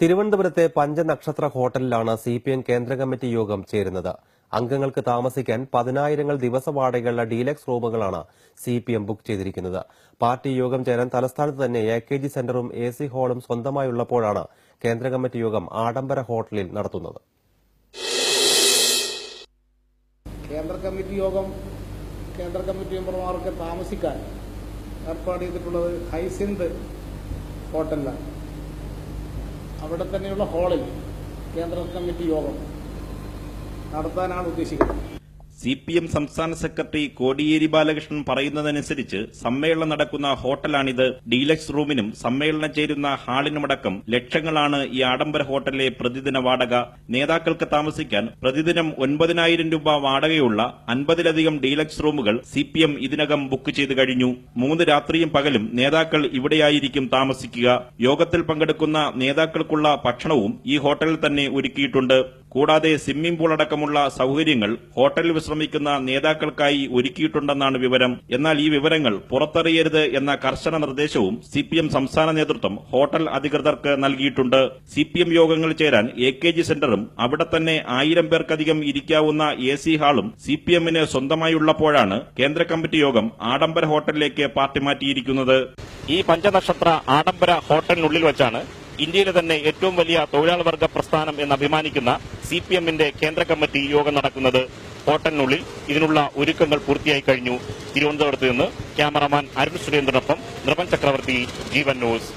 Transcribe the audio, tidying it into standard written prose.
തിരുവനന്തപുരത്തെ പഞ്ചനക്ഷത്ര ഹോട്ടലിലാണ് സിപിഎം കേന്ദ്ര കമ്മിറ്റി യോഗം ചേരുന്നത്. അംഗങ്ങൾക്ക് താമസിക്കാൻ 10,000 ദിവസ വാടകയുള്ള ഡീലക്സ് റൂമുകളാണ് സിപിഎം ബുക്ക് ചെയ്തിരിക്കുന്നത്. പാർട്ടി യോഗം ചേരാൻ തലസ്ഥാനത്ത് തന്നെ AKG സെന്ററും AC ഹാളും സ്വന്തമായുള്ളപ്പോഴാണ് കേന്ദ്ര കമ്മിറ്റി യോഗം ആഡംബര ഹോട്ടലിൽ നടത്തുന്നത്. കേന്ദ്ര കമ്മിറ്റി യോഗം കേന്ദ്ര കമ്മിറ്റി മെമ്പർമാർക്ക് താമസിക്കാൻ ഏർപ്പാട് ചെയ്തിട്ടുള്ളത് ഹൈസിന്ത് ഹോട്ടലിലാണ്. അവിടെ തന്നെയുള്ള ഹാളിൽ കേന്ദ്ര കമ്മിറ്റി യോഗം നടത്താനാണ് ഉദ്ദേശിക്കുന്നത്. CPM സംസ്ഥാന സെക്രട്ടറി കോടിയേരി ബാലകൃഷ്ണൻ പറയുന്നതനുസരിച്ച് സമ്മേളനം നടക്കുന്ന ഹോട്ടലാണിത്. ഡീലക്സ് റൂമിനും സമ്മേളനം ചേരുന്ന ഹാളിനുമടക്കം ലക്ഷങ്ങളാണ് ഈ ആഡംബര ഹോട്ടലിലെ പ്രതിദിന വാടക. നേതാക്കൾക്ക് താമസിക്കാൻ പ്രതിദിനം 9,000 രൂപ വാടകയുള്ള 50ലധികം ഡീലക്സ് റൂമുകൾ CPM ഇതിനകം ബുക്ക് ചെയ്തു കഴിഞ്ഞു. 3 രാത്രിയും പകലും നേതാക്കൾ ഇവിടെയായിരിക്കും താമസിക്കുക. യോഗത്തിൽ പങ്കെടുക്കുന്ന നേതാക്കൾക്കുള്ള ഭക്ഷണവും ഈ ഹോട്ടലിൽ തന്നെ ഒരുക്കിയിട്ടുണ്ട്. കൂടാതെ സ്വിമ്മിംഗ് പൂൾ അടക്കമുള്ള സൌകര്യങ്ങൾ ഹോട്ടലിൽ വിശ്രമിക്കുന്ന നേതാക്കൾക്കായി ഒരുക്കിയിട്ടുണ്ടെന്നാണ് വിവരം. എന്നാൽ ഈ വിവരങ്ങൾ പുറത്തറിയരുത് എന്ന കർശന നിർദ്ദേശവും CPM സംസ്ഥാന നേതൃത്വം ഹോട്ടൽ അധികൃതർക്ക് നൽകിയിട്ടുണ്ട്. CPM യോഗങ്ങൾ ചേരാൻ AKG സെന്ററും അവിടെ തന്നെ 1000 പേർക്കധികം ഇരിക്കാവുന്ന AC ഹാളും CPMന് സ്വന്തമായുള്ളപ്പോഴാണ് കേന്ദ്ര കമ്മിറ്റി യോഗം ആഡംബര ഹോട്ടലിലേക്ക് പാർട്ടി മാറ്റിയിരിക്കുന്നത്. ഈ പഞ്ചനക്ഷത്ര ആഡംബര ഹോട്ടലിനുള്ളിൽ വച്ചാണ് ഇന്ത്യയിലെ തന്നെ ഏറ്റവും വലിയ തൊഴിലാളി വർഗ പ്രസ്ഥാനം എന്ന് അഭിമാനിക്കുന്ന CPMന്റെ കേന്ദ്ര കമ്മിറ്റി യോഗം നടക്കുന്നത്. ഹോട്ടലിനുള്ളിൽ ഇതിനുള്ള ഒരുക്കങ്ങൾ പൂർത്തിയായി കഴിഞ്ഞു. തിരുവനന്തപുരത്ത് നിന്ന് ക്യാമറമാൻ അരുൺ സുരേന്ദ്രനൊപ്പം നിർമ്മൽ ചക്രവർത്തി, ജീവൻ ന്യൂസ്.